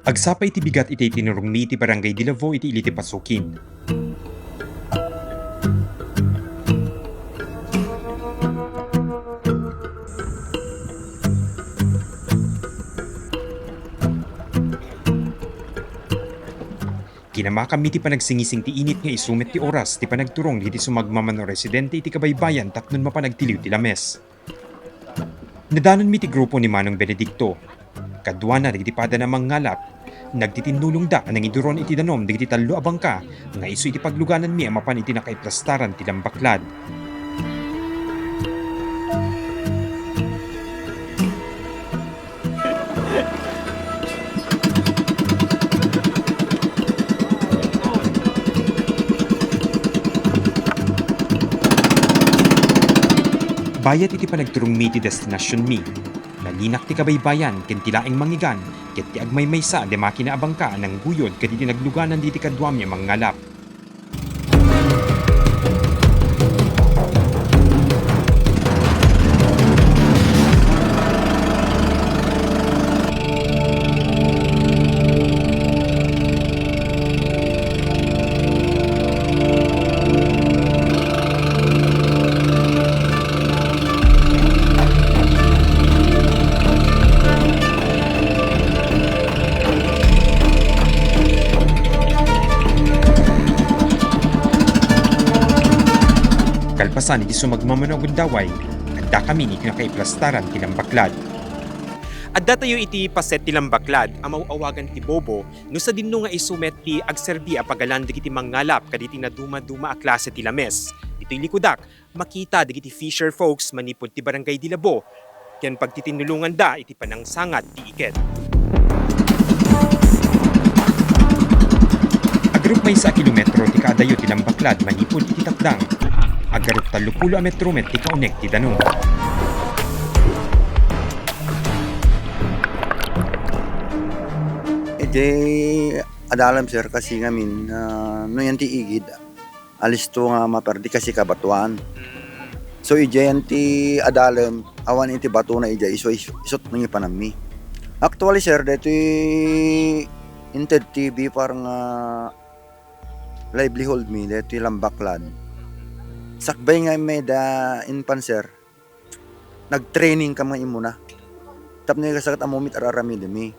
Agsapay iti bigat iti tinurong iti barangay Dilavo iti iliti pasukin. Kinamakam iti panagsingising ti init nga isumet ti oras ti panagturong iti sumagmamano residente iti kabaybayan tapnon mapanagtiliw ti lames. Nadanon mi ti grupo ni Manong Benedicto. Kadwa na digiti pada na mangalap. Nagtitinulong da nang iduron iti danom digiti tallo a bangka nga isu iti pagluganan mi amapan iti nakaiplastaran ti lambaklad. Bayat iti panagturong mi ti destinasyon mi. Nalinak ti kabaybayan ken ti laeng mangigan ket ti agmaymaysa de makina a bangka nang guyod ket iti nagluganan diti kadwam mi mangalap. Kalpasan iti sumagmamano gundaway, adda kami ni kinakaiplastaran ti lambaklad. Adda tayo iti paset ti lambaklad, amaw-awagan ti Bobo, no sa dinno nga isumet ti agserbi a pagalan digiti mangalap kaditi na duma-duma a klase ti lames. Dito'y likudak, makita digiti fisher folks manipod ti barangay Dilabo, ken pagtitinulungan da iti panangsangat ti iket. Agrup may sa kilometro ti kadayo ti lambaklad manipod iti takdang. Agarup 30 a metro met ti kaunek ti danong. Adalam sir kasi ngamin no yan ti igid alis to nga maperdi kasi kabatuan. So yan ti adalam awan iti bato na iso isot nang ipanami. Actually sir dito Inted TV parang livelihood mi dito lambaklad. Sakbay nga may da inpan sir. Nag-training ka mga imuna. Tap na yung kasagat amumit ararami dami.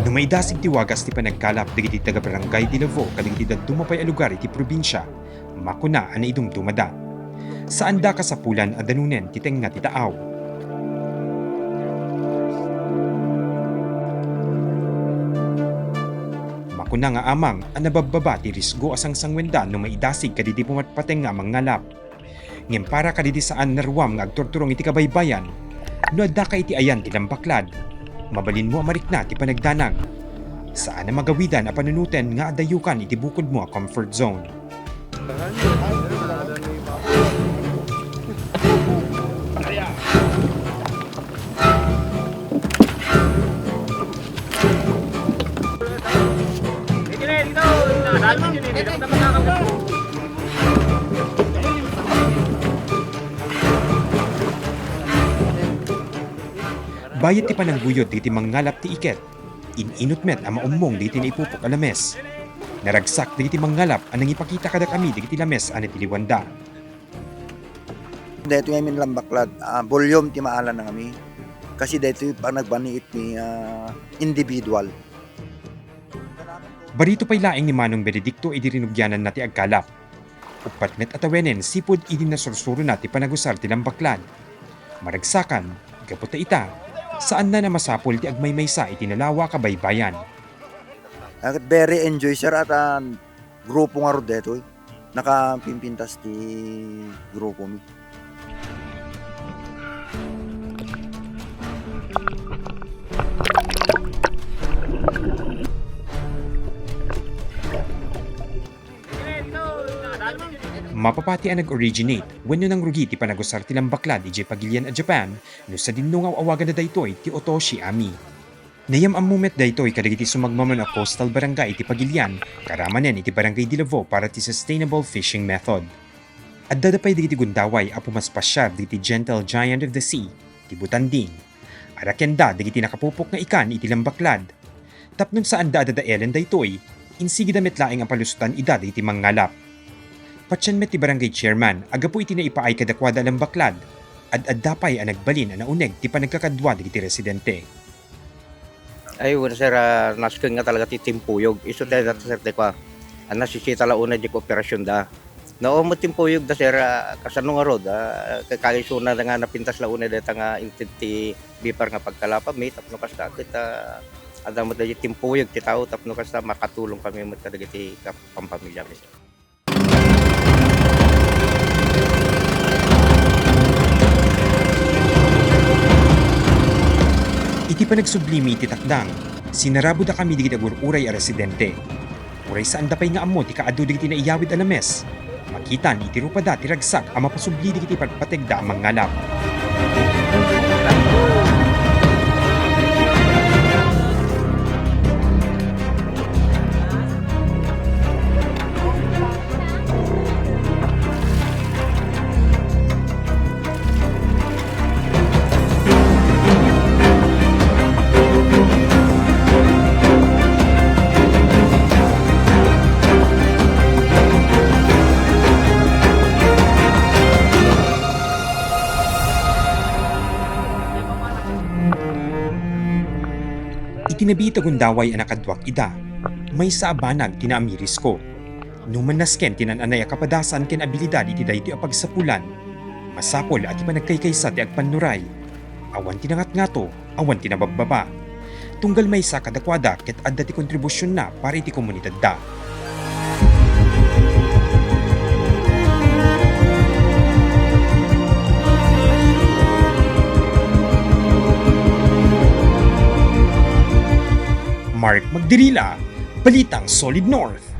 Numaydasig ti wagas ti panagkalap digiti taga barangay Dilavo kadagiti dumapay a lugar iti probinsya. Makuna ana idum dumada. Saan da kasapulan a danunen ti tenga ti taaw. Makuna nga amang ang nabababa ti risgo asang sangwenda no maidasig kaditi pumatpateng nga mangalap. Ngem para kaditi saan naruam nga agturturong iti kabaybayan, no adda ka iti ayan ti lambaklad, mabalin mo amarikna ti panagdanag. Saan na magawidan a panunuten nga adayukan iti bukod mo a comfort zone. Bayat ti panangguyod diti mangalap ti iket. Ininot met ang maummong diti na ipupok alames. Naragsak diti mangalap anang ipakita kada kami diti lames ane ti liwanda. Dito ngamin lambaklad volume ti maalan na kami. Kasi dito pag nagbaniit ni individual. Barito pa'y laing ni Manong Benedicto idi rinugyanan na ti agkalap. Upat met atawenen sipod idi nasursuro na ti panagusar ti lambaklad. Maragsakan, gaputa ita, saan na namasapol ti agmaymaysa iti nalawa kabaybayan. Very enjoy sir at grupo nga ro dito. Nakapimpintas ti grupo mi. Mapapati ang nag-originate wenno nang rugi ti panagusar ti lambaklad iti pagilian a Japan no sa dinno nga awagan na daytoy ti Otoshi Ami. Nayam ang moment daytoy kadagiti sumagmaman a coastal barangay iti pagilian karamanen iti barangay Dilavo para ti sustainable fishing method. Adda pay digiti gundaway a pumaspasyar digiti gentle giant of the sea ti Butanding. Arakenda dagiti nakapupok nga ikan iti lambaklad. Tapnon saan da adadaelen daytoy, insigi damit laing ang palusutan ida dagiti mangngalap. Patyan met ti barangay chairman, aga po iti naipaay kadakwada lambaklad, ad-adda pa'y ang nagbalin ang nauneg ti panagkakadwa dagiti residente. Ay, wala sir, naskeng nga talaga ti timpuyog. Iso tayo dati sir, di ko, nasisita la una di kooperasyon da. No, mo timpuyog da sir, kasano nga rod, kakalisuna na nga napintas la una dito nga intenti bipar nga pagkalapa, may tapno kasta, kita, ada mo tayo timpuyog, ti tao, tapno kasta, makatulong kami mo talaga ti pampamilya. Sir. Iti pa nagsublimi iti takdang, sinarabo da kami digit agur-uray a residente. Uray saan da pa'y nga ammo ti kaadu digiti na iyawid alames. Makitan iti rupada ti ragsak ang mapasubli digiti pagpategda ang mangalap. Itinabi itagundaway ang nakadwak ida, may sa abanag tinaamiris ko. Numan nasken tinananay kapadasan ken abilidad iti dayti apagsapulan. Masapol at ipanagkaykaysa ti agpanuray. Awan tinangat ngato, awan tinababbaba. Tunggal may sa kadakwada ket adda ti kontribusyon na para iti komunidad da. Mark Magdirila, Balitang Solid North.